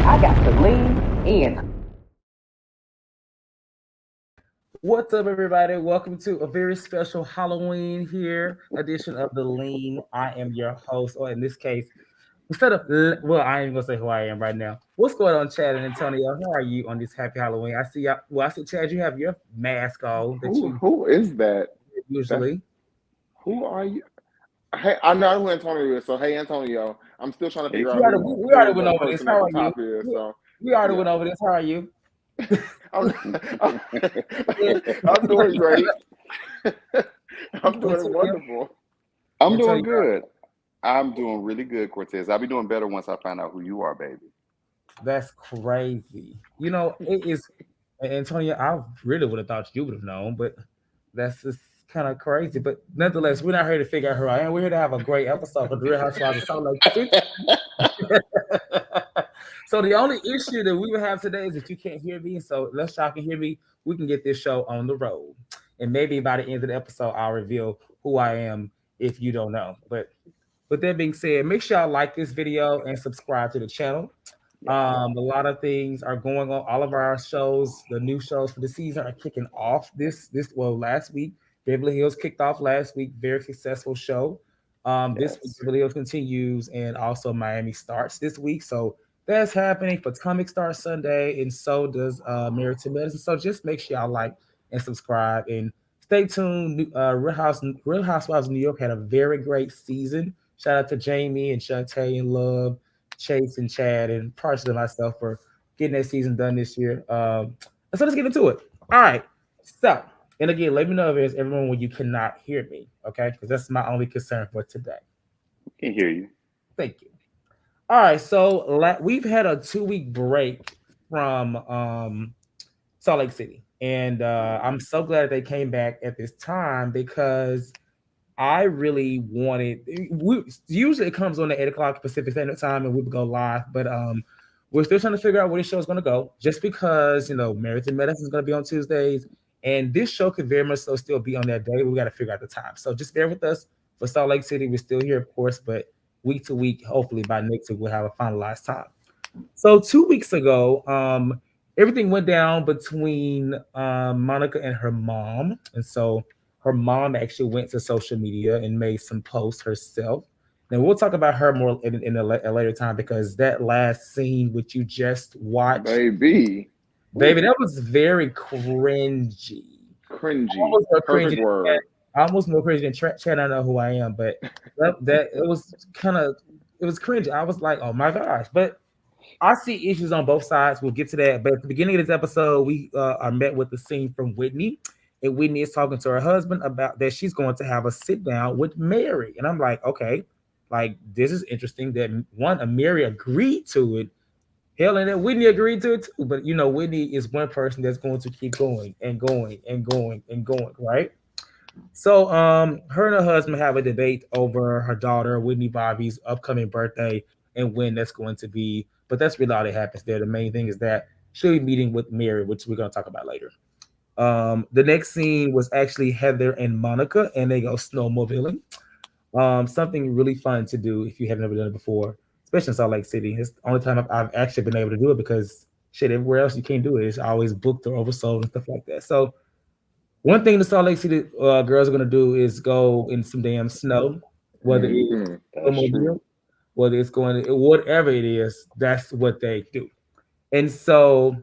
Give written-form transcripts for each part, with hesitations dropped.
I got to lean in. What's up, everybody? Welcome to a very special Halloween here edition of the Lean. I am your host, or in this case, well, I ain't gonna say who I am right now. What's going on, Chad and Antonio? How are you on this happy Halloween? I see, I see, Chad, you have your mask on that Who you who is that? That's usually. who are you? Hey, I know who Antonio is. So hey, Antonio, I'm still trying to Hey, figure We out already, who we who already the went over this. person at How the are you? top is. So We already yeah, went over this. How are you? I'm Yeah. I'm doing great. I'm doing Antonio, wonderful. I'm doing Antonio, good. I'm doing really good, Cortez. I'll be doing better once I find out who you are, baby. that's crazy. It is. Antonio, I really would have thought you would have known, but that's just kind of crazy. But nonetheless, we're not here to figure out who I am. We're here to have a great episode of the Real Housewives of Salt Lake City. So the only issue that we will have today is that you can't hear me. So let's y'all can hear me. We can get this show on the road. And maybe by the end of the episode, I'll reveal who I am if you don't know. But with that being said, make sure y'all like this video and subscribe to the channel. Yes. A lot of things are going on. All of our shows, the new shows for the season, are kicking off last week. Beverly Hills kicked off last week. Very successful show. This week Yes. Beverly Hills continues, and also Miami starts this week. So that's happening. Potomac starts Sunday, and so does Meredith Medicine. So just make sure y'all like and subscribe and stay tuned. Real Housewives of New York had a very great season. Shout out to Jamie and Shantae and Love, Chase and Chad, and partially myself for getting that season done this year. So let's get into it. All right. So, and again, let me know if there's everyone when you cannot hear me, okay? Because that's my only concern for today. Can hear you. Thank you. All right. So we've had a 2 week break from Salt Lake City, and I'm so glad they came back at this time because I really wanted. Usually it comes on at 8 o'clock Pacific Standard Time, and we would go live. But we're still trying to figure out where this show is going to go. Just because Meredith Medicine is going to be on Tuesdays, and this show could very much so still be on that day. We got to figure out the time. So just bear with us for Salt Lake City. We're still here, of course, but week to week, hopefully by next week we'll have a finalized time. So 2 weeks ago, everything went down between Monica and her mom, and so her mom actually went to social media and made some posts herself. Now we'll talk about her more in a later time because that last scene which you just watched, Baby, baby, ooh, that was very cringy. cringy. Almost more cringy. Perfect word. Almost more cringy than Chad. I know who I am, but that it was kind of it was cringy. I was like, oh my gosh, but I see issues on both sides. We'll get to that. But at the beginning of this episode, we are met with the scene from Whitney. And Whitney is talking to her husband about that she's going to have a sit down with Mary. And I'm like, okay, like this is interesting that Mary agreed to it. Hell, and that Whitney agreed to it too. But Whitney is one person that's going to keep going and going and going and going, right? So her and her husband have a debate over her daughter, Whitney Bobby's upcoming birthday and when that's going to be. But that's really all that happens there. The main thing is that she'll be meeting with Mary, which we're gonna talk about later. The next scene was actually Heather and Monica, and they go snowmobiling. Something really fun to do if you haven't ever done it before, especially in Salt Lake City. It's the only time I've actually been able to do it because shit, everywhere else you can't do it. It's always booked or oversold and stuff like that. So one thing the Salt Lake City girls are gonna do is go in some damn snow, whether it's Hmm. That's true. snowmobile, whether it's going whatever it is, that's what they do. And so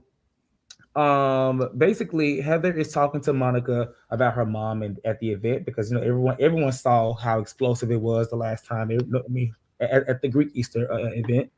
basically Heather is talking to Monica about her mom and at the event because everyone saw how explosive it was the last time. I mean, at the Greek Easter event.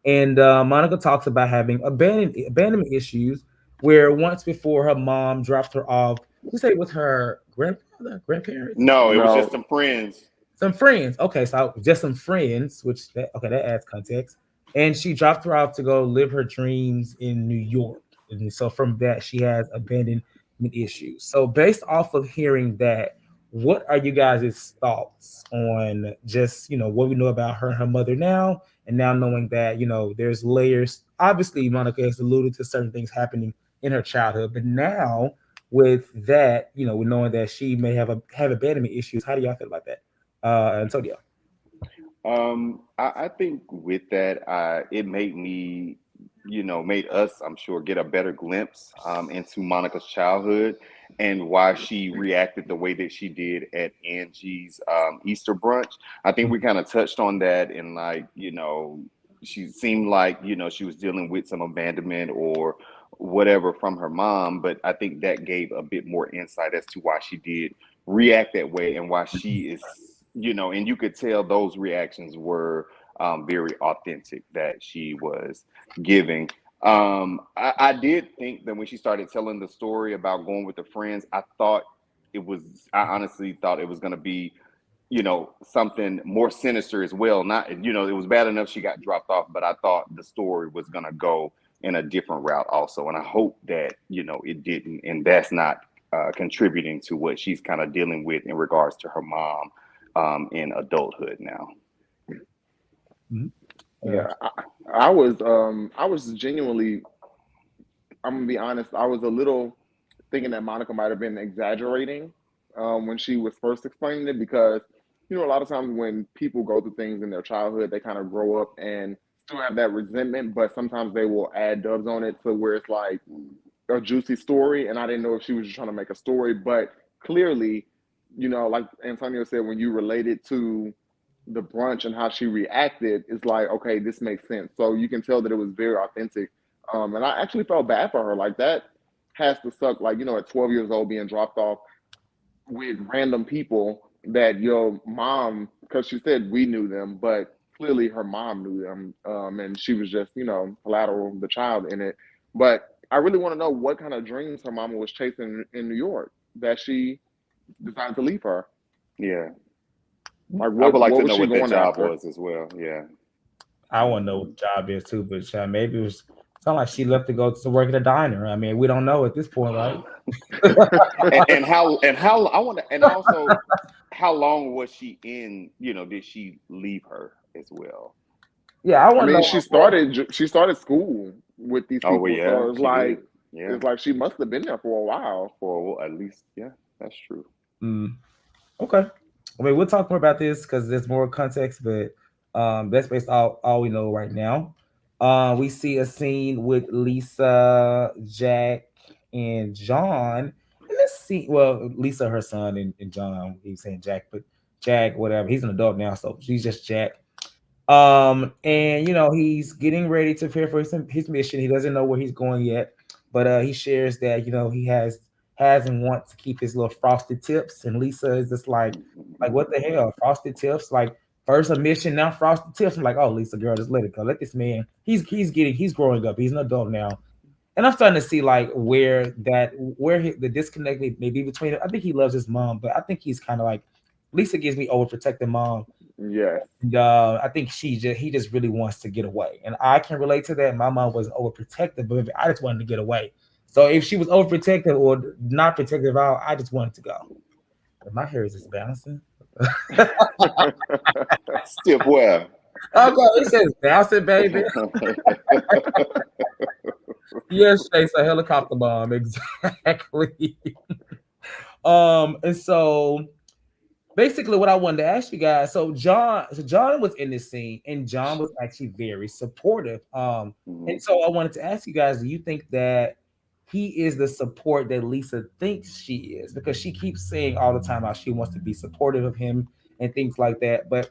And Monica talks about having abandonment issues, where once before her mom dropped her off. You say with her grandparents, No, it was just No, some friends. some friends. Okay, so just some friends, that adds context. And she dropped her off to go live her dreams in New York. And so from that, she has abandonment issues. So based off of hearing that, what are you guys' thoughts on just what we know about her and her mother now, and now knowing that there's layers. Obviously, Monica has alluded to certain things happening in her childhood, but now with that, we're knowing that she may have abandonment issues. How do y'all feel about that? Antonio. I think with that, it made me made us, I'm sure, get a better glimpse into Monica's childhood and why she reacted the way that she did at Angie's Easter brunch. I think we kind of touched on that in she seemed like, she was dealing with some abandonment or whatever from her mom, but I think that gave a bit more insight as to why she did react that way and why she is, and you could tell those reactions were very authentic that she was giving. I did think that when she started telling the story about going with the friends, I honestly thought it was going to be, something more sinister as well. Not, it was bad enough she got dropped off, but I thought the story was going to go in a different route also. And I hope that, it didn't. And that's not contributing to what she's kind of dealing with in regards to her mom in adulthood now. Yeah, I was genuinely, I'm gonna be honest, I was a little thinking that Monica might have been exaggerating when she was first explaining it, because a lot of times when people go through things in their childhood, they kind of grow up and still have that resentment, but sometimes they will add dubs on it to where it's like a juicy story. And I didn't know if she was just trying to make a story, but clearly, like Antonio said, when you relate it to the brunch and how she reacted, it's like, okay, this makes sense. So you can tell that it was very authentic. And I actually felt bad for her. Like, that has to suck. Like, at 12 years old, being dropped off with random people that your mom, because she said we knew them, but clearly her mom knew them. And she was just, collateral, the child in it. But I really want to know what kind of dreams her mama was chasing in New York that she decided to leave her. Yeah. Like, I would like to was know she what that going job after? was as well. Yeah. I want to know what the job is too, but maybe it was sound like she left to go to work at a diner. I mean, we don't know at this point, right? and how I want to, and also how long was she in? Did she leave her as well? Yeah, I I want to mean, know. she started school with these Oh, well, people, yeah, so it's she did. like Yeah, she must have been there for a while. for at least, yeah, that's true. Okay. I mean, we'll talk more about this because there's more context, but that's based all we know right now. We see a scene with Lisa, Jack, and John. And this scene, well, Lisa, her son, and John. He's saying Jack, but Jack, whatever. He's an adult now, so she's just Jack. And he's getting ready to prepare for his mission. He doesn't know where he's going yet, but he shares that he has and wants to keep his little frosted tips. And Lisa is just like what the hell, frosted tips? Like, first a mission, now frosted tips. I'm like, oh, Lisa, girl, just let it go. Let this man. He's growing up. He's an adult now. And I'm starting to see like the disconnect may be between it. I think he loves his mom, but I think he's kind of like, Lisa gives me overprotective mom. Yes. And, I think he just really wants to get away, and I can relate to that. My mom was overprotective, but I just wanted to get away. So if she was overprotective or not protective at all, I just wanted to go. But my hair is just bouncing. Stiff where? Okay, it says bouncing, baby. Yes, Chase, a helicopter bomb, exactly. And so basically what I wanted to ask you guys, so John was in this scene, and John was actually very supportive. And so I wanted to ask you guys, do you think that he is the support that Lisa thinks she is? Because she keeps saying all the time how she wants to be supportive of him and things like that. But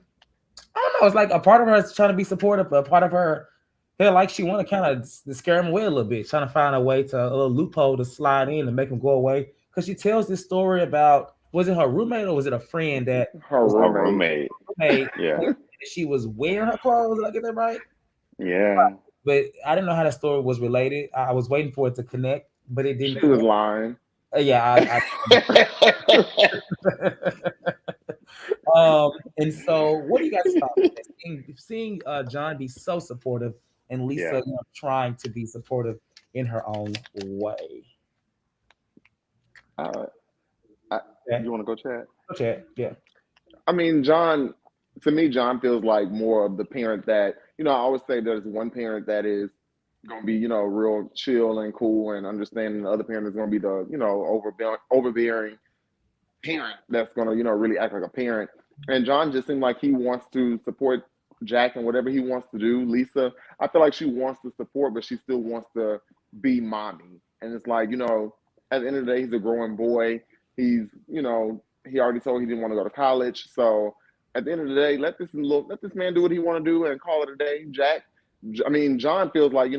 I don't know, it's like a part of her is trying to be supportive, but a part of her feel like she want to kind of scare him away a little bit, trying to find a way to a little loophole to slide in and make him go away. Because she tells this story about, was it her roommate or was it a friend that Her was roommate. Yeah. she was wearing her clothes? Did I get that right? Yeah. But I didn't know how that story was related. I was waiting for it to connect, but it didn't. She was lying. Yeah. And so what do you guys thought? Seeing John be so supportive and Lisa trying to be supportive in her own way. You want to go, Chad? Okay, yeah. I mean, to me, John feels like more of the parent that, I always say there's one parent that is going to be, real chill and cool and understanding. The other parent is going to be the, overbearing parent that's going to, really act like a parent. And John just seemed like he wants to support Jack and whatever he wants to do. Lisa, I feel like she wants to support, but she still wants to be mommy. And it's like, at the end of the day, he's a growing boy. He's, he already told he didn't want to go to college. So at the end of the day, let this man do what he want to do and call it a day. John feels like,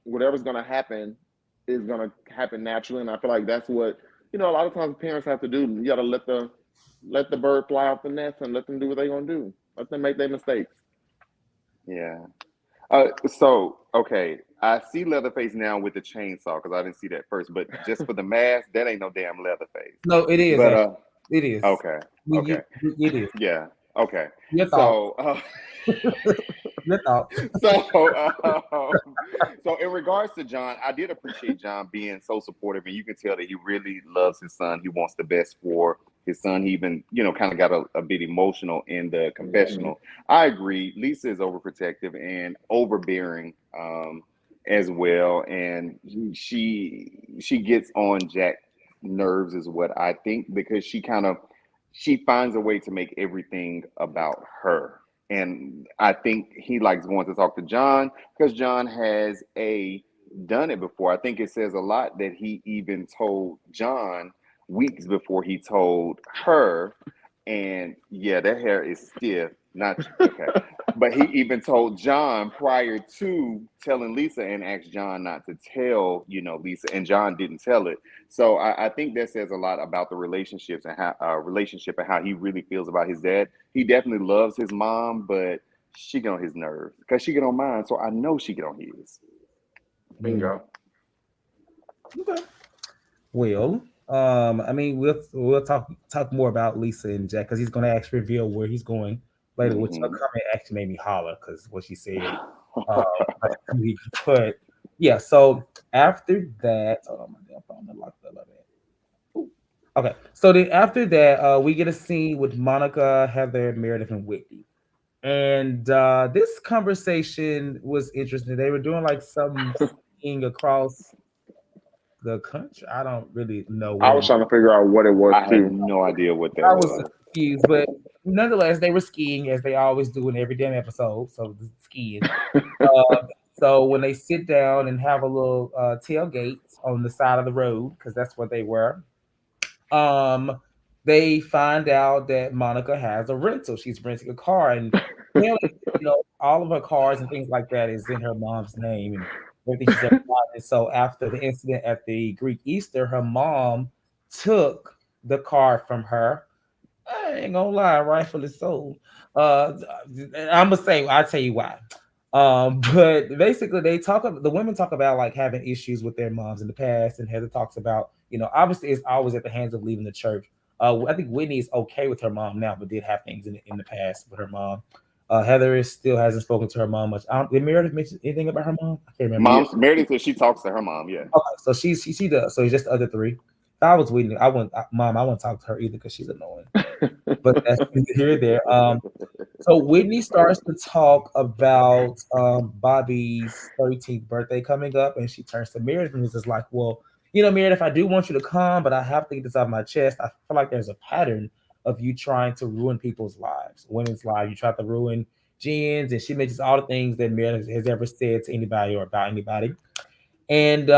whatever's going to happen is going to happen naturally. And I feel like that's what, a lot of times parents have to do. You got to let the bird fly off the nest and let them do what they're going to do. Let them make their mistakes. Yeah. Okay, I see Leatherface now with the chainsaw because I didn't see that first. But just for the mask, that ain't no damn Leatherface. No, it is. But it is. Okay. Okay. It is. Yeah. Okay. Your thought. Your thought. So in regards to John, I did appreciate John being so supportive, and you can tell that he really loves his son. He wants the best for his son. He even, kind of got a bit emotional in the confessional. Mm-hmm. I agree. Lisa is overprotective and overbearing as well, and she gets on Jack's nerves, is what I think, because she finds a way to make everything about her. And I think he likes going to talk to John because John has done it before. I think it says a lot that he even told John weeks before he told her. And yeah, that hair is stiff. Not okay. But he even told John prior to telling Lisa and asked John not to tell, Lisa, and John didn't tell it. So I think that says a lot about the relationships and how he really feels about his dad. He definitely loves his mom, but she get on his nerves because she get on mine. So I know she get on his. Bingo. Okay. Well, we'll talk more about Lisa and Jack because he's going to actually reveal where he's going later, which her comment actually made me holler because what she said. But yeah, so after that, okay. So then after that, we get a scene with Monica, Heather, Meredith, and Whitney. And this conversation was interesting. They were doing like some skiing across the country. I don't really know. I was trying to figure out what it was I too. had no idea what that was. I was confused, but nonetheless, they were skiing as they always do in every damn episode. So skiing. So when they sit down and have a little tailgate on the side of the road, because that's what they were, they find out that Monica has a rental. She's renting a car, and all of her cars and things like that is in her mom's name and everything she's ever bought. And so after the incident at the Greek Easter, her mom took the car from her. I ain't gonna lie, rightfully so. I'm gonna say, I'll tell you why. But basically the women talk about like having issues with their moms in the past, and Heather talks about, obviously it's always at the hands of leaving the church. I think Whitney is okay with her mom now, but did have things in the past with her mom. Heather still hasn't spoken to her mom much. Did Meredith mention anything about her mom? I can't remember. Meredith says she talks to her mom. Yeah. Okay, so she does. So it's just the other three. If I was Whitney, I wouldn't talk to her either because she's annoying. But that's here there. So Whitney starts to talk about Bobby's 13th birthday coming up, and she turns to Meredith and is just like, "Well, Meredith, I do want you to come, but I have to get this off my chest. I feel like there's a pattern of you trying to ruin people's lives, women's lives. You try to ruin Jen's," and she mentions all the things that Meredith has ever said to anybody or about anybody. And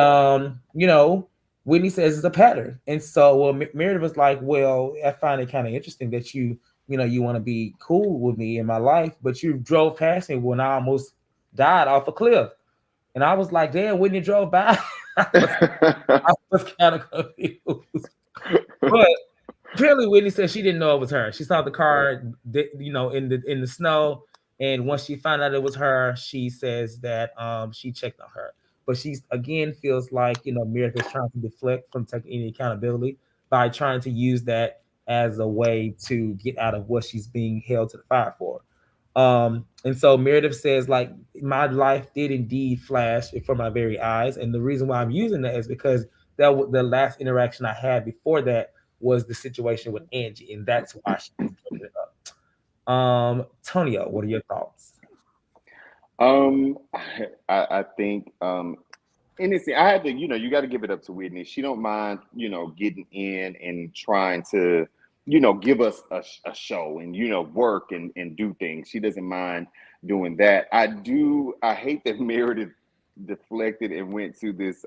Whitney says it's a pattern. And so Meredith was like, "Well, I find it kind of interesting that you want to be cool with me in my life, but you drove past me when I almost died off a cliff." And I was like, "Damn, Whitney drove by." I was kind of confused. But apparently Whitney said she didn't know it was her. She saw the car, in the snow. And once she found out it was her, she says that she checked on her. But she again feels like Meredith is trying to deflect from taking any accountability by trying to use that as a way to get out of what she's being held to the fire for. And so Meredith says, like, my life did indeed flash before my very eyes, and the reason why I'm using that is because that the last interaction I had before that was the situation with Angie, and that's why she's bringing it up. Tonio, what are your thoughts? I think innocent. I had to, you got to give it up to Whitney. She don't mind, getting in and trying to, give us a show and, work and do things. She doesn't mind doing that. I hate that Meredith deflected and went to this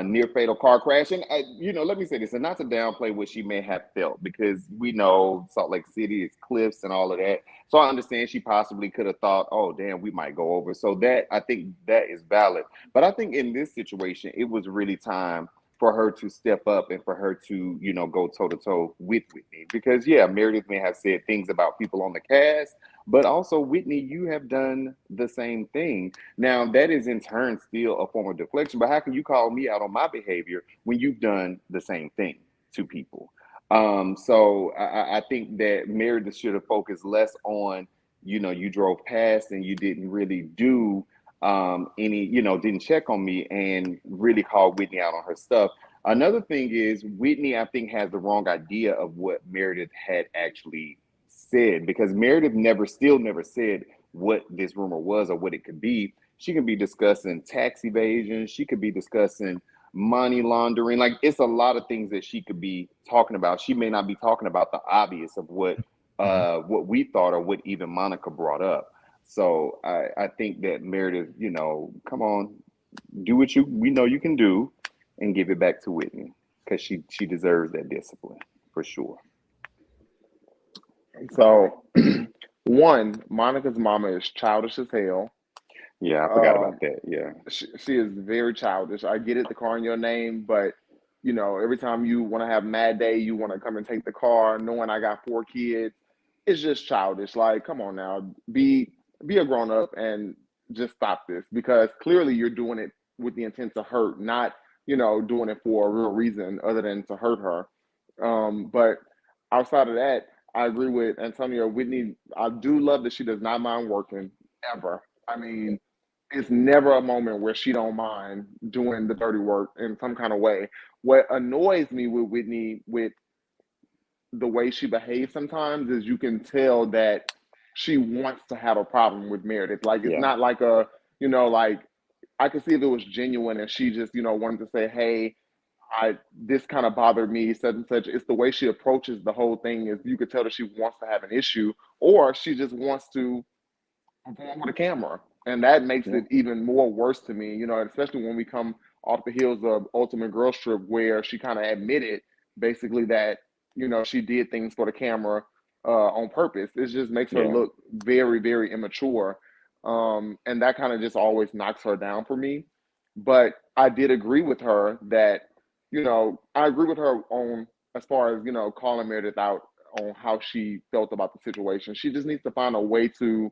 near fatal car crash. And let me say this, and not to downplay what she may have felt, because we know Salt Lake City is cliffs and all of that. So I understand she possibly could have thought, oh damn, we might go over. So that, I think that is valid. But I think in this situation, it was really time for her to step up and for her to, go toe to toe with Whitney. Because yeah, Meredith may have said things about people on the cast, but also Whitney, you have done the same thing. Now that is in turn still a form of deflection, but how can you call me out on my behavior when you've done the same thing to people? So I think that Meredith should have focused less on, you drove past and you didn't really do any, didn't check on me, and really called Whitney out on her stuff. Another thing is Whitney, I think, has the wrong idea of what Meredith had actually said, because Meredith still never said what this rumor was or what it could be. She could be discussing tax evasion. She could be discussing money laundering. Like, it's a lot of things that she could be talking about. She may not be talking about the obvious of what we thought or what even Monica brought up. So I think that Meredith, come on, do what we know you can do and give it back to Whitney, because she deserves that discipline for sure. So, one, Monica's mama is childish as hell. Yeah, I forgot about that. Yeah. She is very childish. I get it, the car in your name, but every time you want to have mad day, you want to come and take the car, knowing I got 4 kids. It's just childish. Like, come on now, be a grown up and just stop this, because clearly you're doing it with the intent to hurt, not doing it for a real reason other than to hurt her. But outside of that, I agree with Antonio. Whitney, I do love that she does not mind working ever. I mean, it's never a moment where she don't mind doing the dirty work in some kind of way. What annoys me with Whitney, with the way she behaves sometimes, is you can tell that she wants to have a problem with Meredith. Like, it's not like like, I could see if it was genuine and she just, wanted to say, hey, this kind of bothered me, such and such. It's the way she approaches the whole thing, is you could tell that she wants to have an issue, or she just wants to perform with a camera. And that makes it even more worse to me, especially when we come off the heels of Ultimate Girls Trip, where she kind of admitted basically that, she did things for the camera on purpose. It just makes her look very, very immature. And that kind of just always knocks her down for me. But I did agree with her that, I agree with her on, as far as, calling Meredith out on how she felt about the situation. She just needs to find a way to,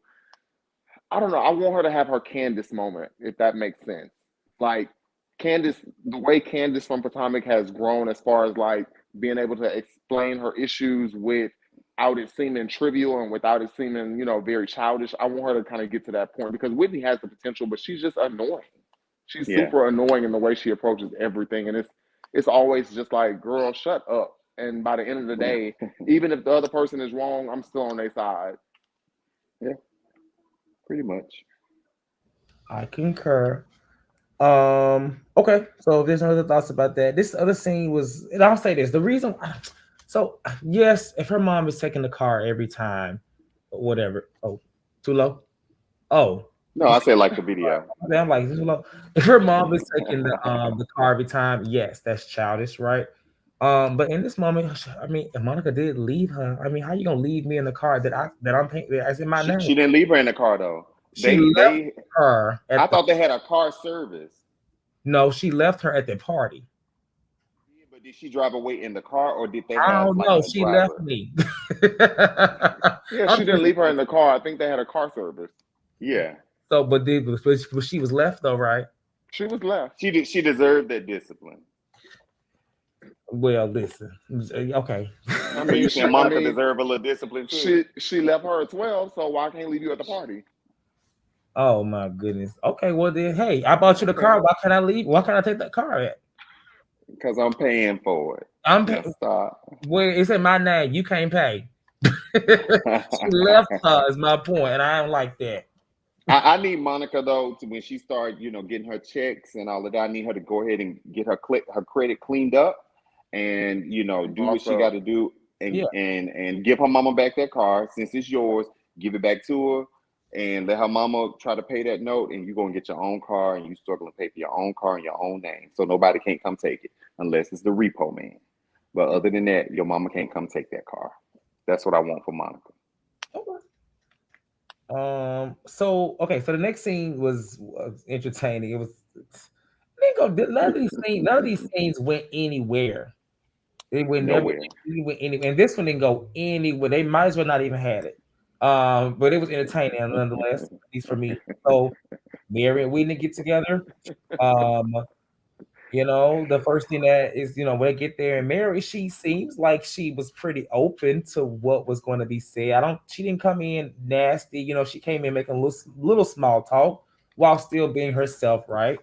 I don't know, I want her to have her Candace moment, if that makes sense. Like, Candace, the way Candace from Potomac has grown, as far as like being able to explain her issues without it seeming trivial and without it seeming, very childish. I want her to kind of get to that point, because Whitney has the potential, but she's just annoying. She's super annoying in the way she approaches everything. And it's always just like, girl, shut up. And by the end of the day, even if the other person is wrong, I'm still on their side. Yeah, pretty much. I concur. Okay, so there's no other thoughts about that. This other scene was, and I'll say this, the reason, so yes, if her mom is taking the car every time, whatever. Oh, too low? Oh. No, I say like the video. I'm like, too low. If her mom is taking the car every time, yes, that's childish, right? But in this moment, I mean, if Monica did leave her, I mean, how you gonna leave me in the car that I'm paying, that's in my name? She didn't leave her in the car though. She left her. I thought they had a car service. No, she left her at the party. Yeah, but did she drive away in the car, or did they have? I don't know. She left me. Yeah, she didn't leave her in the car. I think they had a car service. Yeah. So, but she was left though, right? She was left. She deserved that discipline. Well, listen. Okay. I mean, Monica deserved a little discipline too. She left her at 12, so why can't leave you at the party? Oh my goodness. Okay, well then, hey, I bought you the car. Why can't I leave? Why can't I take that car at? Because I'm paying for it. I'm paying. Well, it's in my name. You can't pay. She left her is my point, and I don't like that. I need Monica though to, when she started, getting her checks and all of that. I need her to go ahead and get her credit cleaned up, and do what she got to do, and give her mama back that car since it's yours. Give it back to her. and let her mama try to pay that note, and you go and get your own car, and you struggle to pay for your own car in your own name. So nobody can't come take it unless it's the repo man. But other than that, your mama can't come take that car. That's what I want for Monica. Okay. So okay, so the next scene was entertaining. It was none of these scenes went anywhere. It would never Nowhere. it went anywhere. And this one didn't go anywhere. They might as well not even had it. But it was entertaining nonetheless, at least for me. So Mary and Whitney get together. Um, the first thing that is, when they get there and Mary, she seems like she was pretty open to what was going to be said. She didn't come in nasty. She came in making a little small talk while still being herself, right?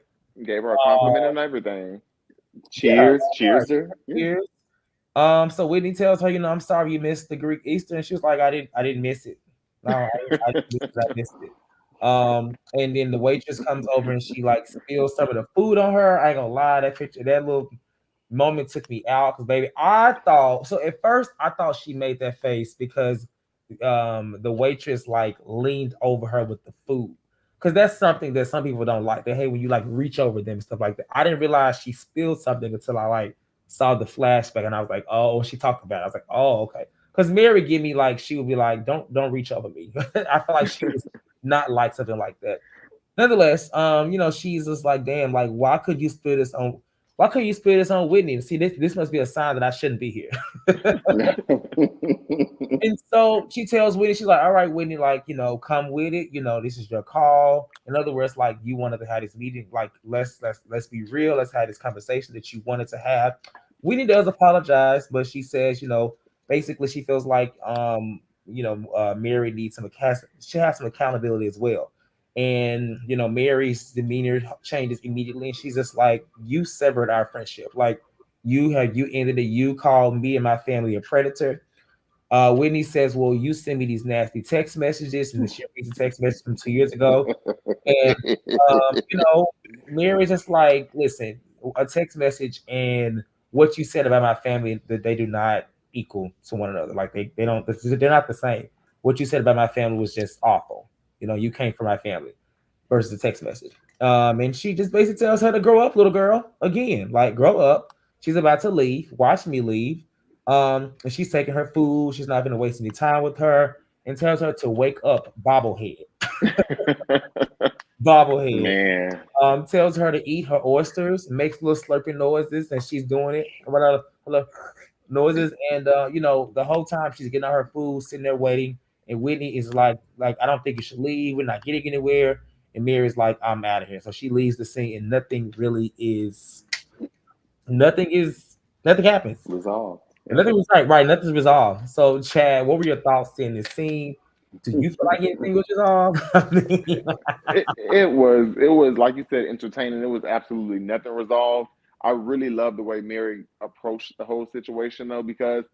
Gave her a compliment and everything. Yeah, Cheers. Cheers her. Yeah. cheers. So Whitney tells her, I'm sorry you missed the Greek Easter, and she was like, I didn't miss it. No, I didn't miss it. I missed it. And then the waitress comes over and she like spills some of the food on her. I ain't gonna lie, that little moment took me out because baby, at first I thought she made that face because the waitress like leaned over her with the food. Because that's something that some people don't like. They hate when you like reach over them and stuff like that. I didn't realize she spilled something until I like saw the flashback and I was like, oh, she talked about it. I was like, oh, okay. Because Mary give me like she would be like, don't reach over me. I feel like she was not like something like that. Nonetheless, she's just like, damn, like why couldn't you spill this on Whitney? See, this must be a sign that I shouldn't be here. And so she tells Whitney, she's like, all right, Whitney, like, come with it. This is your call. In other words, like you wanted to have this meeting, like let's be real. Let's have this conversation that you wanted to have. Whitney does apologize, but she says, basically she feels like Mary needs she has some accountability as well. And Mary's demeanor changes immediately, and she's just like, you severed our friendship. Like you ended it, you called me and my family a predator. Whitney says, well, you send me these nasty text messages, and she reads a text message from 2 years ago. And, Mary's just like, listen, a text message and what you said about my family, that they do not equal to one another. Like they don't, they're not the same. What you said about my family was just awful. You came from my family versus a text message. And she just basically tells her to grow up, little girl, again, like grow up. She's about to leave. Watch me leave. And she's taking her food. She's not going to waste any time with her, and tells her to wake up, bobblehead. Bobblehead. Man. Tells her to eat her oysters, makes little slurping noises, and she's doing it. Noises, and the whole time she's getting out her food, sitting there waiting. And Whitney is like, I don't think you should leave. We're not getting anywhere. And Mary's like, I'm out of here. So she leaves the scene, and nothing happens. Resolved. Nothing was right. Nothing's resolved. So, Chad, what were your thoughts in this scene? Do you feel like anything was resolved? It was like you said, entertaining. It was absolutely nothing resolved. I really love the way Mary approached the whole situation though, because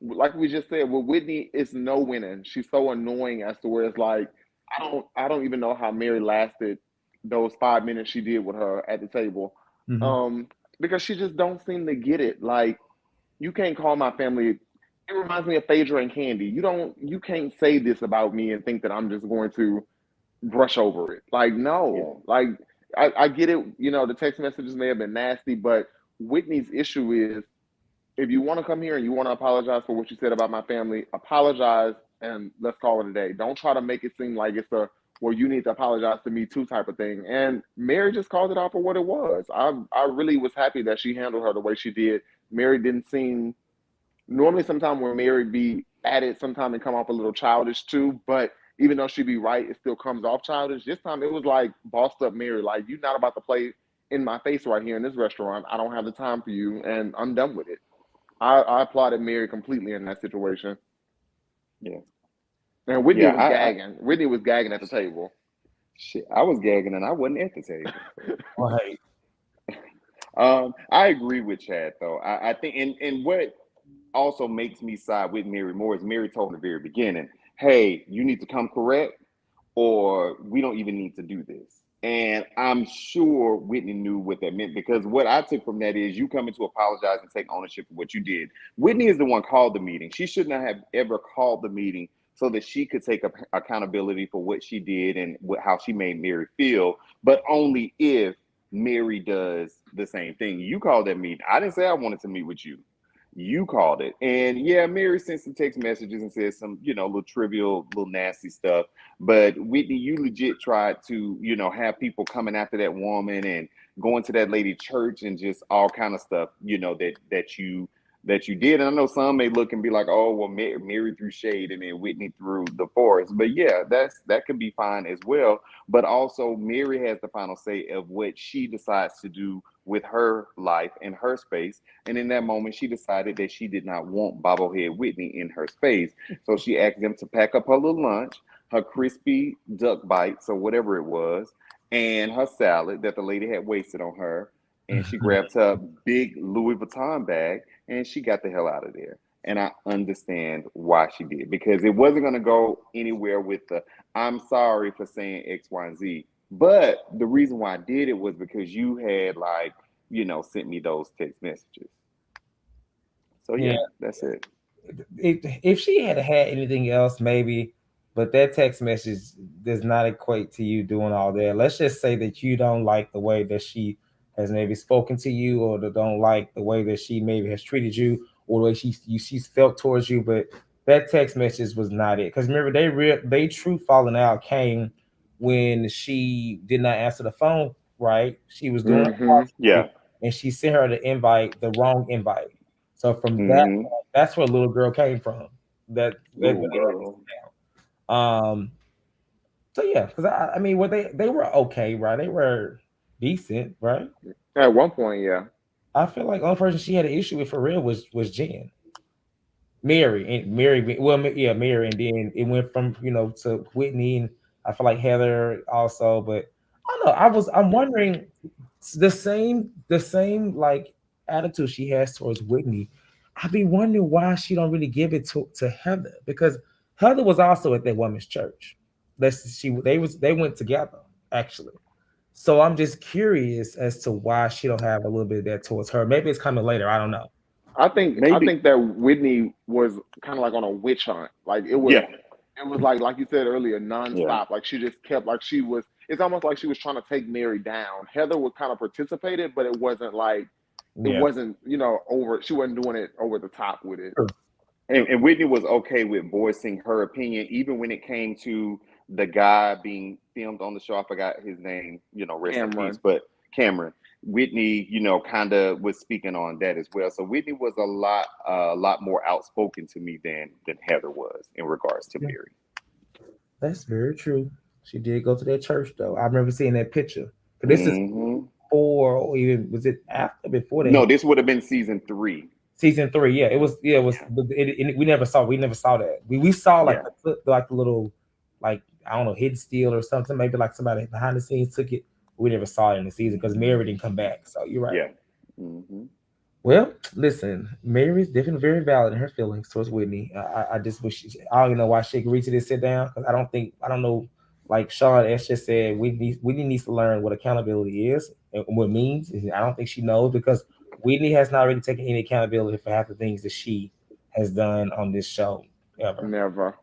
like we just said, with Whitney, it's no winning. She's so annoying as to where it's like, I don't even know how Mary lasted those 5 minutes she did with her at the table. Mhm. Because she just don't seem to get it. Like, you can't call my family. It reminds me of Phaedra and Candy. You can't say this about me and think that I'm just going to brush over it. Like, no. Yeah. Like, I get it, the text messages may have been nasty, but Whitney's issue is, if you want to come here and you want to apologize for what you said about my family, apologize and let's call it a day. Don't try to make it seem like it's well, you need to apologize to me too type of thing. And Mary just called it out for what it was. I really was happy that she handled her the way she did. Mary didn't seem, normally sometimes when Mary be at it, sometimes it come off a little childish too, but even though she be right, it still comes off childish. This time it was like bossed up Mary, like, you're not about to play in my face right here in this restaurant. I don't have the time for you and I'm done with it. I applauded Mary completely in that situation. Yeah. And Whitney Yeah. was gagging. Whitney was gagging at the table. Shit, I was gagging and I wasn't at the table. Right. I agree with Chad though. I think, and what also makes me side with Mary more is Mary told in the very beginning, hey, you need to come correct or we don't even need to do this. And I'm sure Whitney knew what that meant, because what I took from that is you coming to apologize and take ownership of what you did. Whitney is the one called the meeting. She should not have ever called the meeting so that she could take accountability for what she did and how she made Mary feel, but only if Mary does the same thing. You called that meet. I didn't say I wanted to meet with you. You called it. And yeah, Mary sent some text messages and said some, little trivial, little nasty stuff. But Whitney, you legit tried to, have people coming after that woman and going to that lady church and just all kind of stuff, that you did. And I know some may look and be like, oh, well, Mary threw shade and then Whitney threw the forest. But yeah, that can be fine as well. But also Mary has the final say of what she decides to do with her life and her space. And in that moment, she decided that she did not want bobblehead Whitney in her space. So she asked them to pack up her little lunch, her crispy duck bites or whatever it was, and her salad that the lady had wasted on her. And she grabbed her big Louis Vuitton bag and she got the hell out of there. And I understand why she did, because it wasn't going to go anywhere with the I'm sorry for saying X, Y, and Z. But the reason why I did it was because you had sent me those text messages. So yeah, that's it. If she had anything else, maybe, but that text message does not equate to you doing all that. Let's just say that you don't like the way that she has maybe spoken to you, or don't like the way that she maybe has treated you, or the way she's felt towards you. But that text message was not it. Because remember, they true falling out came when she did not answer the phone. Right, she was doing Yeah. and she sent her the wrong invite. So from Mm-hmm. that's where little girl came from. That Little girl. So yeah, because I mean, they were okay, right? They were decent, right? At one point, yeah. I feel like the only person she had an issue with for real was Jen. Mary, well, yeah, Mary, and then it went from to Whitney, and I feel like Heather also, but I don't know. I'm wondering the same like attitude she has towards Whitney. I've been wondering why she don't really give it to Heather, because Heather was also at that woman's church. They went together actually. So I'm just curious as to why she don't have a little bit of that towards her. Maybe it's coming later. I don't know. I think that Whitney was kind of like on a witch hunt. Like Yeah. it was like you said earlier, nonstop. Yeah. Like she just kept like she was. It's almost like she was trying to take Mary down. Heather would kind of participated, but it wasn't like it Yeah. wasn't over. She wasn't doing it over the top with it. And Whitney was okay with voicing her opinion, even when it came to the guy being filmed on the show. I forgot his name, rest in Cameron. peace, but Cameron. Whitney, kind of was speaking on that as well. So Whitney was a lot more outspoken to me than Heather was in regards to Mary. That's very true. She did go to that church though. I remember seeing that picture. But this is Mm-hmm. before, or even was it after, before that? No, this would have been season 3. Season 3. Yeah, it was. Yeah, it was. We never saw. We never saw that. We saw like the little, like, I don't know, hidden steal or something. Maybe like somebody behind the scenes took it. We never saw it in the season because Mary didn't come back. So you're right. Yeah. Mm-hmm. Well, listen, Mary's definitely very valid in her feelings towards Whitney. I just wish I don't even know why she agreed to this sit down, because I don't know. Like Sean S just said, Whitney needs to learn what accountability is and what it means. I don't think she knows, because Whitney has not really taken any accountability for half the things that she has done on this show ever. Never.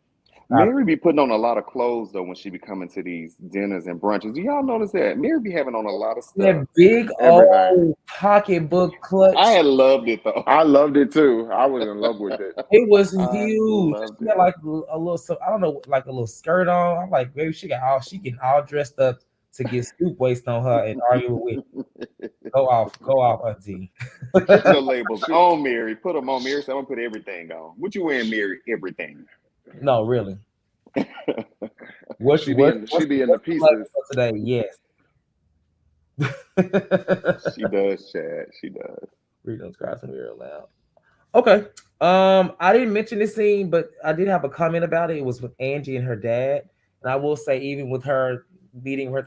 Mary be putting on a lot of clothes though when she be coming to these dinners and brunches. Do y'all notice that? Mary be having on a lot of stuff. That big old pocketbook clutch. I had loved it though. I loved it too. I was in love with it. It was huge. Loved She had it. like a little, I don't know, like a little skirt on. I'm like, maybe she getting all dressed up to get scoop waist on her and argue with. Go off, Auntie. Put your labels on, Mary. Put them on, Mary. So I'm gonna put everything on. What you wearing, Mary? Everything. No, really. She be in the pieces today. Yes. She does, Chad. She does. Read those guys from real loud. Okay. I didn't mention this scene, but I did have a comment about it. It was with Angie and her dad, and I will say, even with her meeting with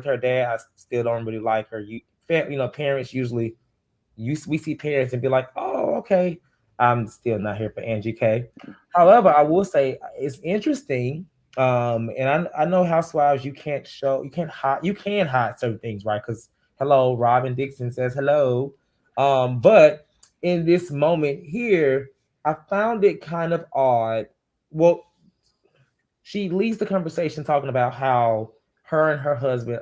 her dad, I still don't really like her. Parents usually, we see parents and be like, "Oh, okay." I'm still not here for Angie K. However, I will say it's interesting. And I know Housewives, you can hide certain things, right? Because hello, Robin Dixon says hello. But in this moment here, I found it kind of odd. Well, she leads the conversation talking about how her and her husband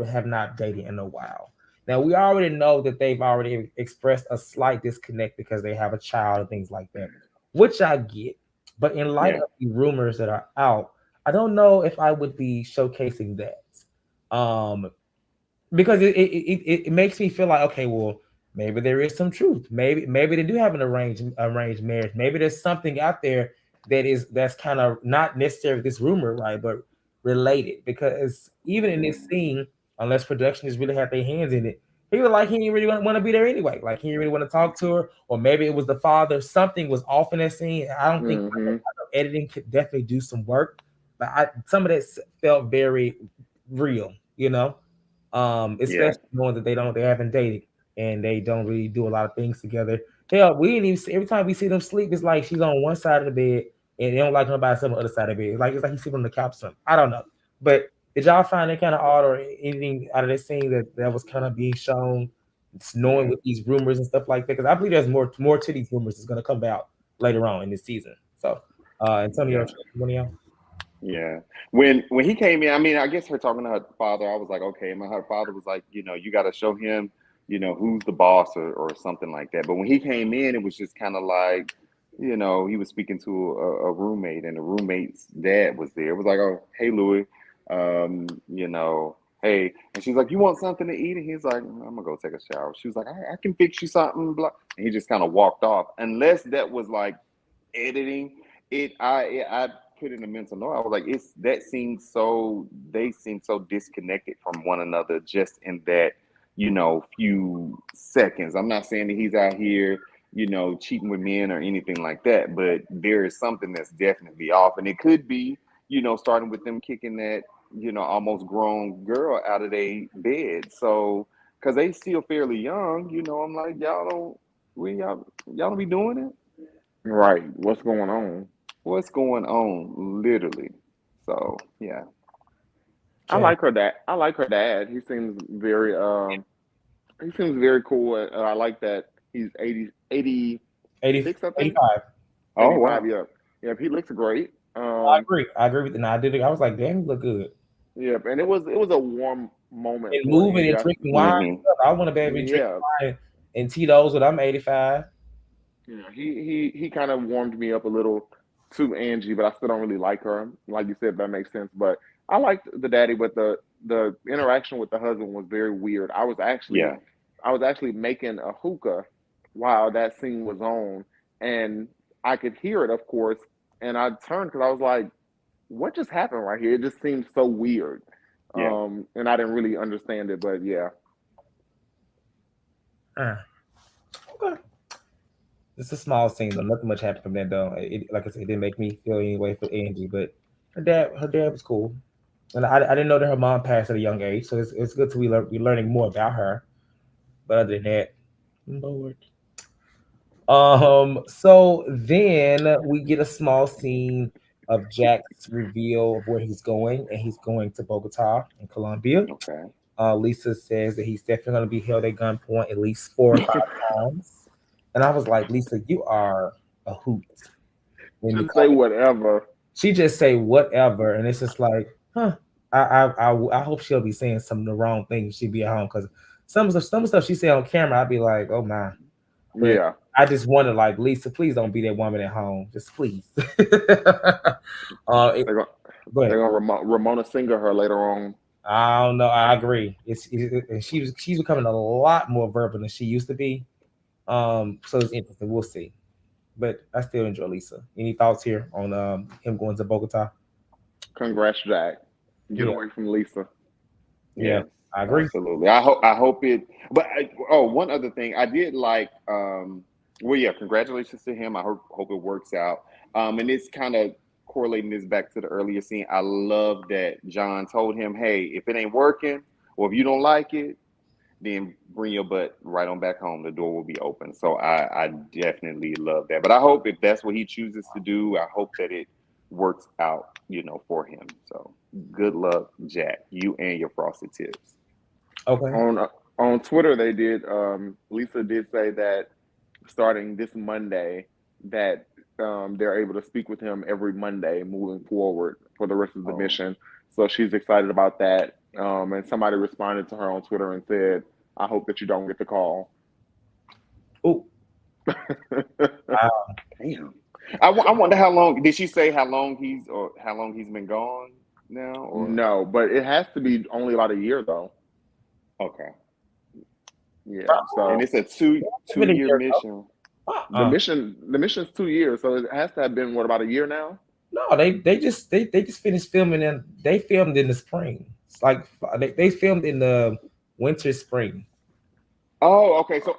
have not dated in a while. Now we already know that they've already expressed a slight disconnect because they have a child and things like that, which I get. But in light Yeah. of the rumors that are out, I don't know if I would be showcasing that. Um, because it makes me feel like, okay, well, maybe there is some truth. Maybe they do have an arranged marriage. Maybe there's something out there that's kind of not necessarily this rumor, right, but related. Because even in this scene, unless production has really had their hands in it, he was like he didn't really want to be there anyway. Like he didn't really want to talk to her, or maybe it was the father. Something was off in that scene. I don't think I know editing could definitely do some work, but some of that felt very real, you know. Yeah. Especially knowing that they haven't dated and they don't really do a lot of things together. Hell, we didn't even see, every time we see them sleep, it's like she's on one side of the bed and they don't like nobody else on the other side of the bed. It's like he's sleeping on the couch or something. I don't know. But did y'all find it kind of odd or anything out of that scene that was kind of being shown, knowing with these rumors and stuff like that? Because I believe there's more to these rumors that's gonna come out later on in this season. So Antonio, one of y'all. Yeah. When he came in, I mean, I guess her talking to her father, I was like, okay. And her father was like, you got to show him, who's the boss or something like that. But when he came in, it was just kind of like, he was speaking to a roommate, and the roommate's dad was there. It was like, oh, hey, Louis, hey. And she's like, you want something to eat? And he's like, I'm gonna go take a shower. She was like, I can fix you something. Blah. And he just kind of walked off. Unless that was like editing it, I put in a mental note. I was like, they seem so disconnected from one another just in that, few seconds. I'm not saying that he's out here, cheating with men or anything like that, but there is something that's definitely off. And it could be, starting with them kicking that, almost grown girl out of their bed. So, because they still fairly young, I'm like, y'all don't be doing it. Right. What's going on? What's going on, literally? So yeah. I Okay. like her dad. I like her dad. He seems very cool. I like that he's 80, 86, I think. 85. Oh 85, wow. yeah. Yeah, he looks great. I agree. I agree with the. No, I did. I was like, damn, you look good. Yeah, and it was a warm moment And for moving Angie. and drinking wine. Mm-hmm. I want to be able to drink Yeah, wine and Tito's when I'm 85. yeah. He kind of warmed me up a little to Angie, but I still don't really like her. Like you said, that makes sense. But I liked the daddy, but the interaction with the husband was very weird. Yeah. I was actually making a hookah while that scene was on, and I could hear it, of course. And I turned because I was like, "What just happened right here?" It just seemed so weird, Yeah. and I didn't really understand it. But yeah, Uh, okay. It's a small scene though. Nothing much happened from that though. Like I said, it didn't make me feel any way for Angie, but her dad was cool. And I didn't know that her mom passed at a young age, so it's good to be learning more about her. But other than that, Lord. So then we get a small scene of Jack's reveal of where he's going, and he's going to Bogota in Colombia. Okay. Lisa says that he's definitely going to be held at gunpoint at least 4 or 5 times. And I was like, Lisa, you are a hoot. When you just say come, whatever. she just say whatever, and it's just like, huh. I hope she'll be saying some of the wrong things. She be at home because some stuff she said on camera, I'd be like, oh my. But Yeah, I just wanted, like, Lisa, please don't be that woman at home. Just please. they're gonna But Ramona Singer her later on. I don't know. I agree. She's becoming a lot more verbal than she used to be. So it's interesting. We'll see. But I still enjoy Lisa. Any thoughts here on him going to Bogota? Congrats, Jack. Get Yeah, away from Lisa. yeah, Yes, I agree. absolutely. I hope it. But one other thing, I did like. Well, yeah, congratulations to him. I hope it works out. And it's kind of correlating this back to the earlier scene. I love that John told him, "Hey, if it ain't working, or if you don't like it, then bring your butt right on back home. The door will be open." So I definitely love that. But I hope if that's what he chooses to do, I hope that it works out, for him. So good luck, Jack, you and your frosted tips. Okay. On Twitter, Lisa did say that starting this Monday that they're able to speak with him every Monday moving forward for the rest of the Oh, mission. So she's excited about that. And somebody responded to her on Twitter and said, "I hope that you don't get the call." Oh, damn. I wonder how long did she say how long he's been gone now or No, but it has to be only about a year though. okay. Yeah. And So it's a it's been a two-year year. mission. the mission's 2 years, so it has to have been what, about a year now. No, they just finished filming and they filmed in the spring. It's like they filmed in the winter spring. Oh, okay. So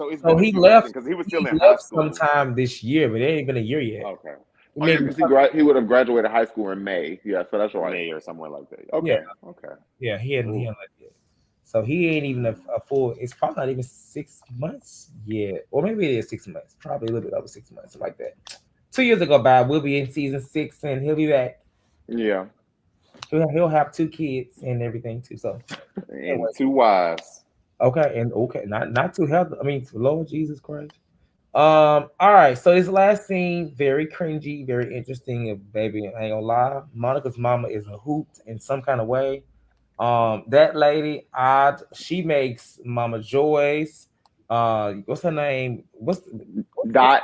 it's So been a few months because he was he still in high left school. sometime this year, but it ain't been a year yet. Okay. Oh yeah, Maybe because he would have graduated high school in May. Yeah, so that's right. May or somewhere like that. yeah, Okay. Okay. yeah, he Ooh. hadn't left yet. So he ain't even a full. It's probably not even 6 months yet, or maybe it is 6 months. Probably a little bit over 6 months, something like that. 2 years ago by we'll be in season 6 and he'll be back. Yeah. He'll have 2 kids and everything too. So And anyway, two wives. okay, and okay, not too healthy. I mean, Lord Jesus Christ. All right. So this last scene, very cringy, very interesting. If baby, I ain't gonna lie, Monica's mama is a hoot in some kind of way. That lady, odd, she makes Mama Joyce. What's her name? What's Dot,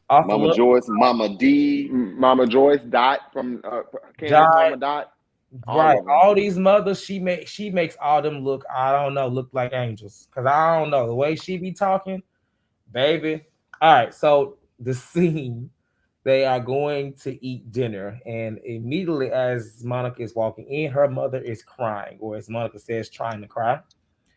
Awful Mama Love Joyce, Mama D. Mama Joyce, Dot from Candace, Jai, Mama Dot, all right? of them. All these mothers, she makes all them look. I don't know, look like angels. Cause I don't know the way she be talking, baby. All right, so the scene. They are going to eat dinner, and immediately as Monica is walking in, her mother is crying, or as Monica says, trying to cry.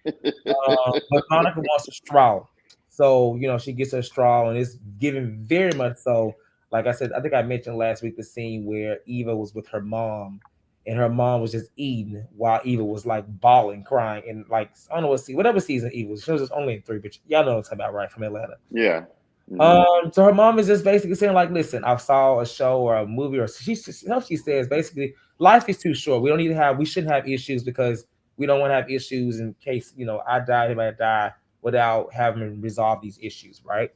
But Monica wants a straw, so she gets her straw, and it's given very much so. Like I said, I think I mentioned last week the scene where Eva was with her mom, and her mom was just eating while Eva was like bawling, crying, and like I don't know whatever season Eva was. She was just only in 3, but y'all know what I'm talking about, right? From Atlanta. Yeah. Mm-hmm. So her mom is just basically saying, like, listen, I saw a show or a movie, or she says basically, life is too short. We shouldn't have issues because we don't want to have issues in case I die, everybody die without having resolved these issues, right?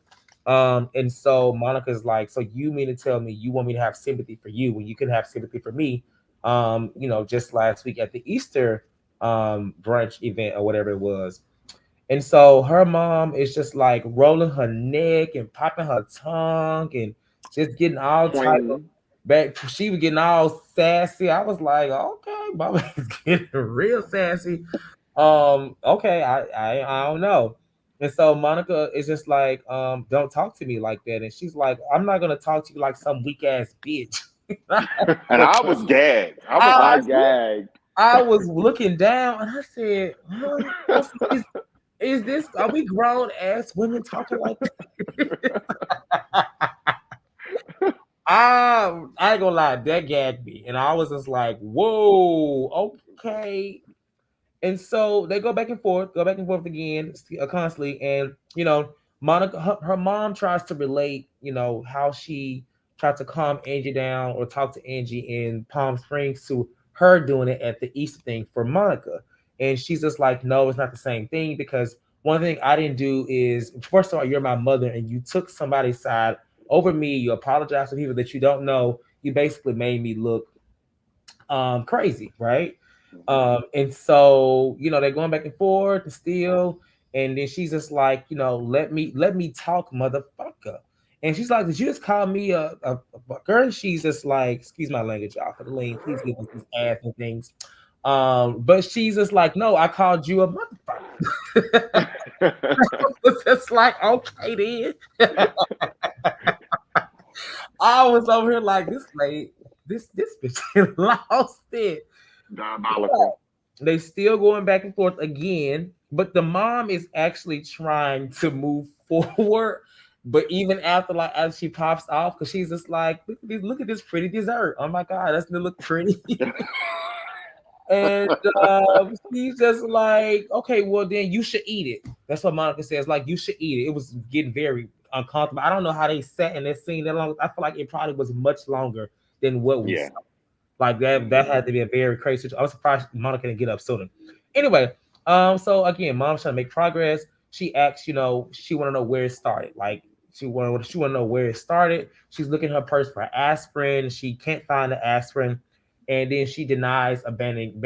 And so Monica's like, so you mean to tell me you want me to have sympathy for you when you can have sympathy for me? Just last week at the Easter brunch event or whatever it was. And so her mom is just like rolling her neck and popping her tongue and just getting all type of Pointing. back. She was getting all sassy. I was like, okay, mama is getting real sassy. Okay, I don't know. And so Monica is just like, don't talk to me like that. And she's like, I'm not gonna talk to you like some weak ass bitch. And I was gagged. I was I I, like, gagged. I was looking down and I said, huh? Is this are we grown ass women talking like that? I ain't gonna lie, that gagged me. And I was just like, whoa, okay. And so they go back and forth again, constantly. And Monica, her mom tries to relate, how she tried to calm Angie down or talk to Angie in Palm Springs to her doing it at the Easter thing for Monica. And she's just like, no, it's not the same thing because one thing I didn't do is, first of all, you're my mother and you took somebody's side over me. You apologize to people that you don't know. You basically made me look crazy, right? And so they're going back and forth and still, and then she's just like, let me talk, motherfucker. And she's like, did you just call me a fucker? And she's just like, excuse my language, y'all, for the lane. Please give us these ass and things. But she's just like, no, I called you a motherfucker. It's just like, okay, then. I was over here like this lady, this bitch lost it. Diabolical. They still going back and forth again, but the mom is actually trying to move forward. But even after as she pops off, because she's just like, look at this pretty dessert. Oh my god, doesn't it look pretty? And she's just like, okay, well then you should eat it. That's what Monica says. Like you should eat it. It was getting very uncomfortable. I don't know how they sat in that scene that long. I feel like it probably was much longer than what we saw. Like that had to be a very crazy situation. I was surprised Monica didn't get up sooner. Anyway, so again, mom's trying to make progress. She asks, she want to know where it started. Like, She want to know where it started. She's looking in her purse for aspirin. She can't find the aspirin, and then she denies abandoning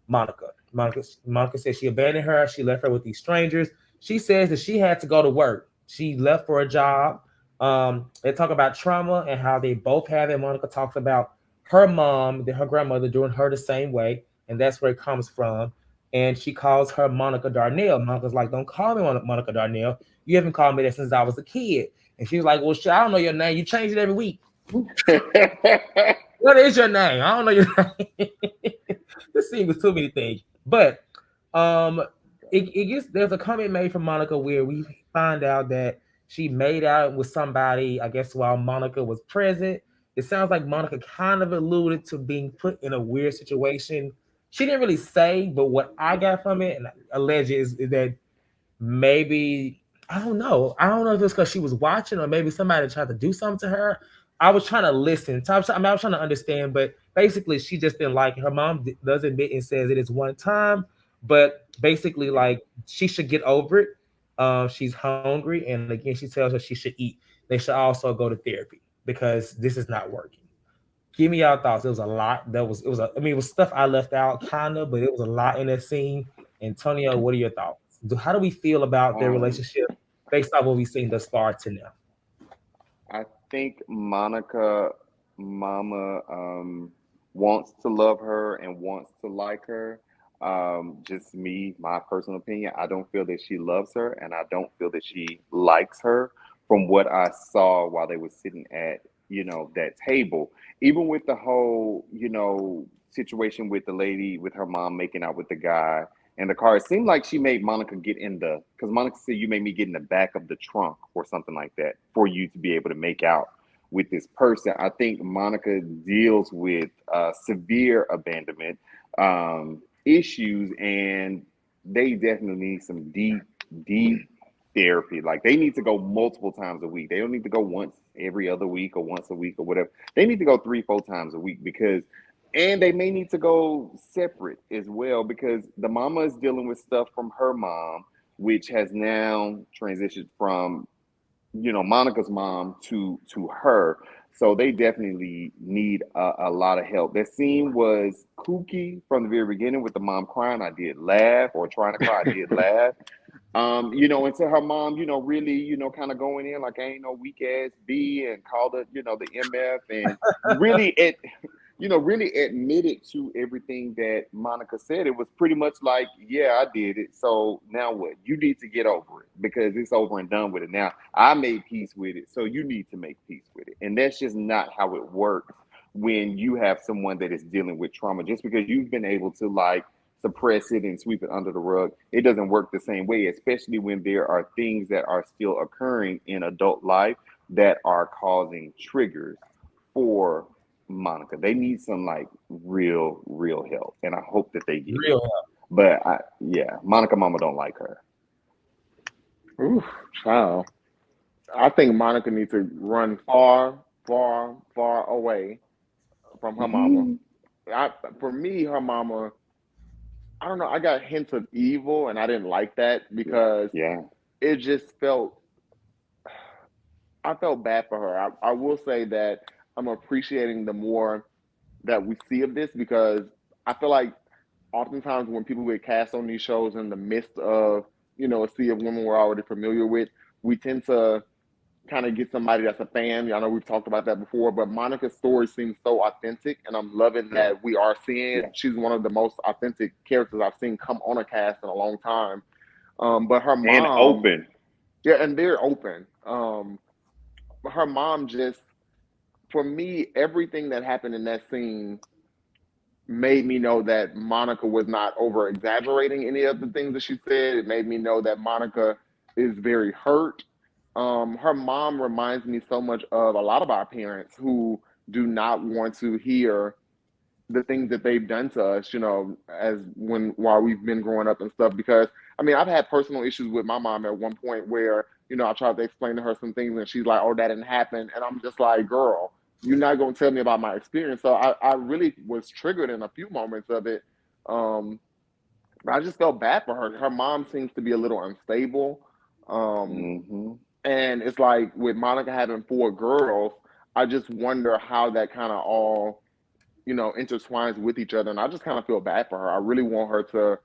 Monica. Monica says she abandoned her. She left her with these strangers. She says that she had to go to work. She left for a job. They talk about trauma and how they both have it. Monica talks about her mom, her grandmother, doing her the same way, and that's where it comes from. And she calls her Monica Darnell. Monica's like, "Don't call me Monica Darnell. You haven't called me that since I was a kid." And she's like, "Well, shit, I don't know your name. You change it every week. What is your name? I don't know your name." This scene was too many things. But it gets there's a comment made from Monica where we find out that she made out with somebody, I guess, while Monica was present. It sounds like Monica kind of alluded to being put in a weird situation. She didn't really say, but what I got from it and alleged is that maybe I don't know. I don't know if it's because she was watching or maybe somebody tried to do something to her. I was trying to listen. I was trying to understand, but basically she just didn't like it. Her mom does admit and says it is one time, but basically like she should get over it. She's hungry, and again, she tells her she should eat. They should also go to therapy because this is not working. Give me your thoughts. It was a lot. It was stuff I left out, kind of, but it was a lot in that scene. Antonio, what are your thoughts? How do we feel about their relationship based on what we've seen thus far to now? I think Monica Mama wants to love her and wants to like her. Just me, my personal opinion. I don't feel that she loves her, and I don't feel that she likes her. From what I saw while they were sitting at, that table, even with the whole, situation with the lady with her mom making out with the guy in the car, it seemed like she made Monica get in because Monica said, "You made me get in the back of the trunk or something like that for you to be able to make out with this person." I think Monica deals with severe abandonment issues, and they definitely need some deep therapy. Like they need to go multiple times a week. They don't need to go once every other week or once a week or whatever. They need to go 3-4 times a week and they may need to go separate as well because the mama is dealing with stuff from her mom, which has now transitioned from Monica's mom to her. So they definitely need a lot of help. That scene was kooky from the very beginning with the mom crying. I did laugh, or trying to cry. I did laugh. Until her mom, really, kind of going in like I ain't no weak ass B and called it, the MF and really really admitted to everything that Monica said. It was pretty much like, yeah, I did it. So now what? You need to get over it because it's over and done with it. Now I made peace with it. So you need to make peace with it. And that's just not how it works when you have someone that is dealing with trauma. Just because you've been able to like suppress it and sweep it under the rug, it doesn't work the same way, especially when there are things that are still occurring in adult life that are causing triggers for Monica. They need some like real help, and I hope that they get Real it. But Monica Mama don't like her. Ooh, child. I think Monica needs to run far away from her mama. For me, her mama, I don't know. I got hints of evil, and I didn't like that because Yeah. it just I felt bad for her. I will say that I'm appreciating the more that we see of this because I feel like oftentimes when people get cast on these shows in the midst of, a sea of women we're already familiar with, we tend to kind of get somebody that's a fan. I know we've talked about that before, but Monica's story seems so authentic, and I'm loving Yeah. that we are seeing Yeah. she's one of the most authentic characters I've seen come on a cast in a long time. But her And mom, open. yeah, and they're open. But her mom just, for me, everything that happened in that scene made me know that Monica was not over exaggerating any of the things that she said. It made me know that Monica is very hurt. Her mom reminds me so much of a lot of our parents who do not want to hear the things that they've done to us, as while we've been growing up and stuff. Because I mean, I've had personal issues with my mom at one point where, I tried to explain to her some things and she's like, "Oh, that didn't happen." And I'm just like, "Girl, you're not gonna tell me about my experience." So I really was triggered in a few moments of it. Um, but I just felt bad for her. Her mom seems to be a little unstable. Um, Hmm. And it's like with Monica having 4 girls, I just wonder how that kind of all, intertwines with each other. And I just kind of feel bad for her. I really want her to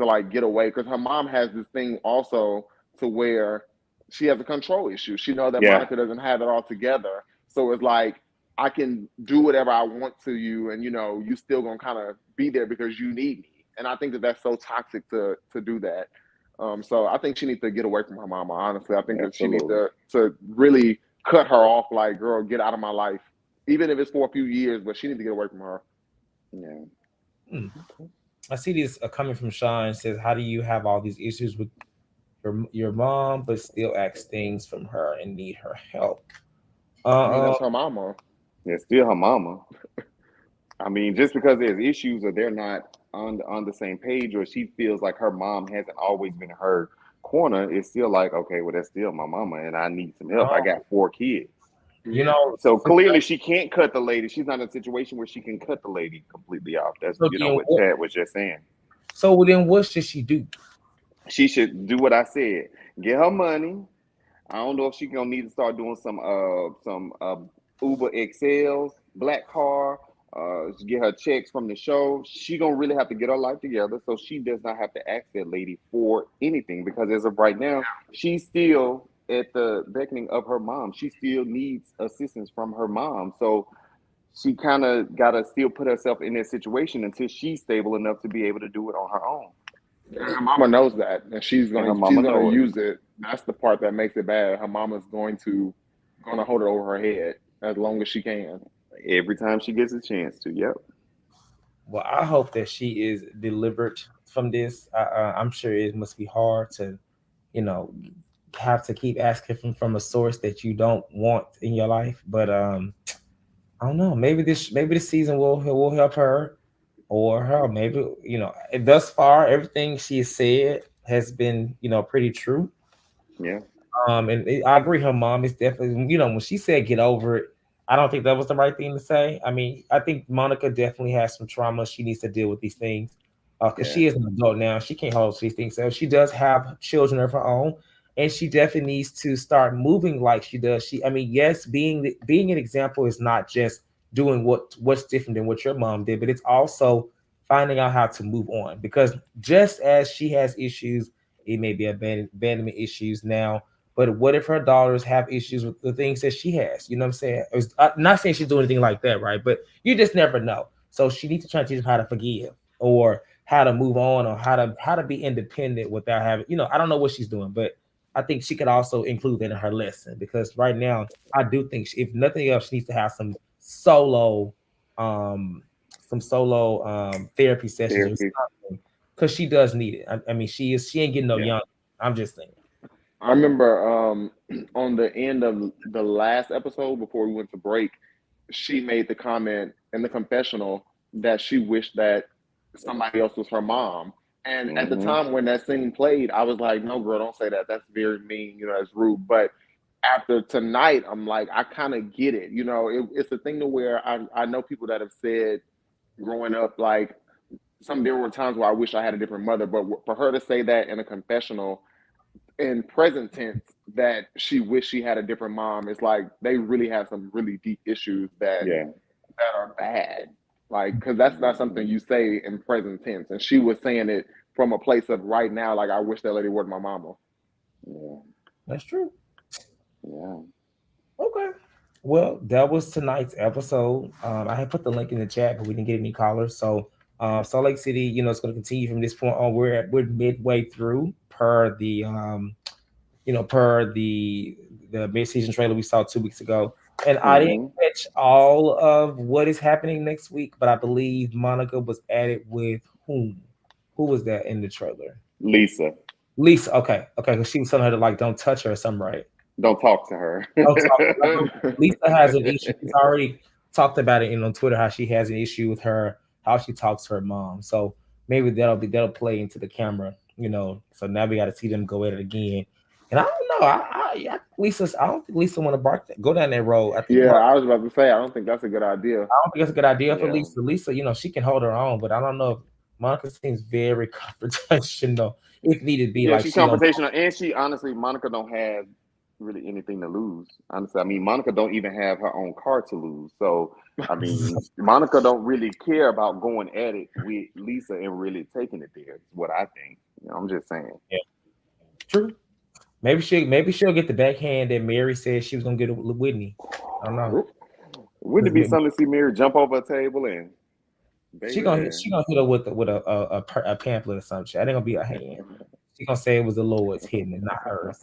like get away because her mom has this thing also to where she has a control issue. She knows that Yeah, Monica doesn't have it all together. So it's like I can do whatever I want to you, and you still gonna kind of be there because you need me. And I think that that's so toxic to do that. So I think she needs to get away from her mama. Honestly, I think that she needs absolutely. to really cut her off. Like, girl, get out of my life, even if it's for a few years. But she needs to get away from her. Yeah. Hmm. I see this coming from Sean. Says, "How do you have all these issues with your mom, but still ask things from her and need her help?" I mean, Uh, that's her mama. It's still her mama. I mean, just because there's issues or they're not on the same page, or she feels like her mom hasn't always been in her corner, it's still like, okay, well, that's still my mama, and I need some help. I got 4 kids, you Yeah. know, so clearly she can't cut the lady. She's not in a situation where she can cut the lady completely off. That's so then what Chad was just saying. what should she do? She should do what I said. Get her money. I don't know if she gonna need to start doing some Uber XLs, black car, get her checks from the show. She gonna really have to get her life together so she does not have to ask that lady for anything because as of right now, she's still at the beckoning of her mom. She still needs assistance from her mom. So she kind of gotta still put herself in that situation until she's stable enough to be able to do it on her own. And her mama knows that, and she's And her gonna she's mama gonna know it. use it. That's the part that makes it bad. Her mama's gonna hold it over her head as long as she can. Every time she gets a chance to. Yep. Well, I hope that she is delivered from this. I'm sure it must be hard to, you know, have to keep asking from a source that you don't want in your life. But I don't know. Maybe this season will help her or her. Maybe thus far everything she said has been pretty true. Yeah. I agree. Her mom is definitely, when she said get over it, I don't think that was the right thing to say. I mean, I think Monica definitely has some trauma. She needs to deal with these things because Yeah. she is an adult now. She can't hold these things. So she does have children of her own, and she definitely needs to start moving like she does. I mean, yes, being an example is not just doing what's different than what your mom did, but it's also finding out how to move on. Because just as she has issues, it may be abandonment issues now, but what if her daughters have issues with the things that she has? You know what I'm saying? I'm not saying she's doing anything like that, right? But you just never know. So she needs to try to teach them how to forgive or how to move on or how to be independent without having, I don't know what she's doing, but I think she could also include that in her lesson because right now I do think if nothing else, she needs to have um, some solo therapy sessions or Therapy. something because she does need it. I mean, she ain't getting no Yeah. younger. I'm just saying. I remember on the end of the last episode before we went to break, she made the comment in the confessional that she wished that somebody else was her mom. And at the Mm-hmm. time when that scene played, I was like, no, girl, don't say that. That's very mean. That's rude. But after tonight, I'm like, I kind of get it. It's a thing to where I know people that have said growing up, like, there were times where I wish I had a different mother. But for her to say that in a confessional, in present tense, that she wished she had a different mom, it's like they really have some really deep issues Yeah. that are bad. Like, because that's not something you say in present tense. And she was saying it from a place of right now, like, I wish that lady was my mama. Yeah. That's true. Yeah. Okay. Well, that was tonight's episode. I had put the link in the chat, but we didn't get any callers. So, Salt Lake City, it's going to continue from this point on. We're midway through per the mid-season trailer we saw 2 weeks ago, and I didn't Mm-hmm. catch all of what is happening next week, but I believe Monica was added with whom? Who was that in the trailer? Lisa, Lisa. Okay, because she was telling her to like don't touch her or something, right? don't talk to her. Don't talk. Lisa has an issue. She's already talked about it on Twitter how she has an issue with her how she talks to her mom. So maybe that'll play into the camera. So now we got to see them go at it again. And I don't know. I don't think Lisa want to go down that road. I think Yeah, I was about to say, I don't think that's a good idea. I don't think it's a good idea for Yeah. Lisa. Lisa, she can hold her own, but I don't know if Monica seems very confrontational. If needed be Yeah, like she's she don't. confrontational, and she honestly, Monica don't have really anything to lose. Honestly, I mean, Monica don't even have her own car to lose. So, I mean, Monica don't really care about going at it with Lisa and really taking it there. Is what I think. You know, I'm just saying. Yeah, true. Maybe she'll get the backhand that Mary said she was gonna get with Whitney. I don't know. Wouldn't it be something to see Mary jump over a table and She baby? gonna hit her with a pamphlet or some shit. That ain't gonna be a hand. She gonna say it was the Lord's hitting it, not hers.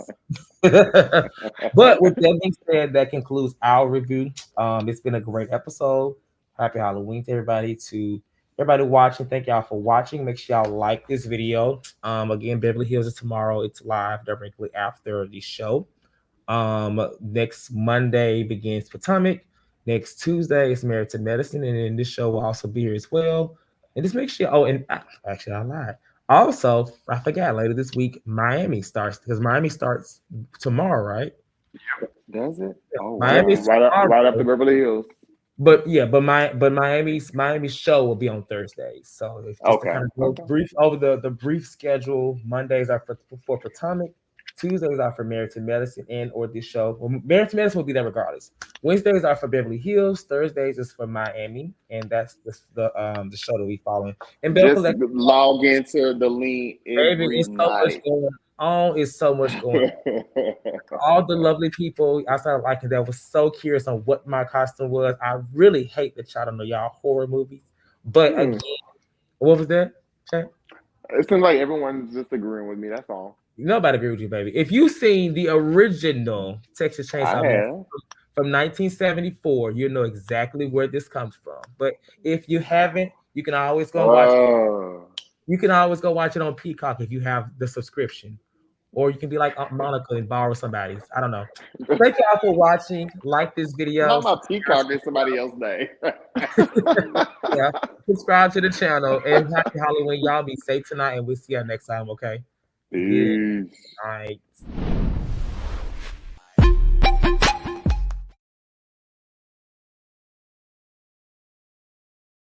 But with that being said, that concludes our review. It's been a great episode. Happy Halloween to everybody. To everybody watching, thank y'all for watching. Make sure y'all like this video. Again, Beverly Hills is tomorrow. It's live directly after the show. Next Monday begins Potomac. Next Tuesday is Married to Medicine, and then this show will also be here as well. And just make sure. Oh, and actually, I lied. Also, I forgot later this week, Miami starts because Miami starts tomorrow, right? Does it? Oh, Miami's wow. Right after Beverly Hills. But Miami's show will be on Thursdays. So if just to kind of go brief over the brief schedule, Mondays are for Potomac, Tuesdays are for Meredith Medicine and or this show. Well, Meredith Medicine will be there regardless. Wednesdays are for Beverly Hills. Thursdays is for Miami, and that's the show that we following. And just log into the link every it's so much going on. It's so much going on. All the lovely people outside of liking that was so curious on what my costume was. I really hate that y'all don't know y'all horror movies. But again, what was that? Chat? It seems like everyone's just agreeing with me. That's all. Nobody agree with you, baby. If you've seen the original Texas Chainsaw from 1974, you know exactly where this comes from. But if you haven't, you can always go watch it. You can always go watch it on Peacock if you have the subscription. Or you can be like Aunt Monica and borrow somebody's. I don't know. Thank y'all for watching. Like this video. Not my Peacock is somebody else's name. Yeah. Subscribe to the channel. And happy Halloween. Y'all be safe tonight. And we'll see y'all next time, okay? Peace. Good night.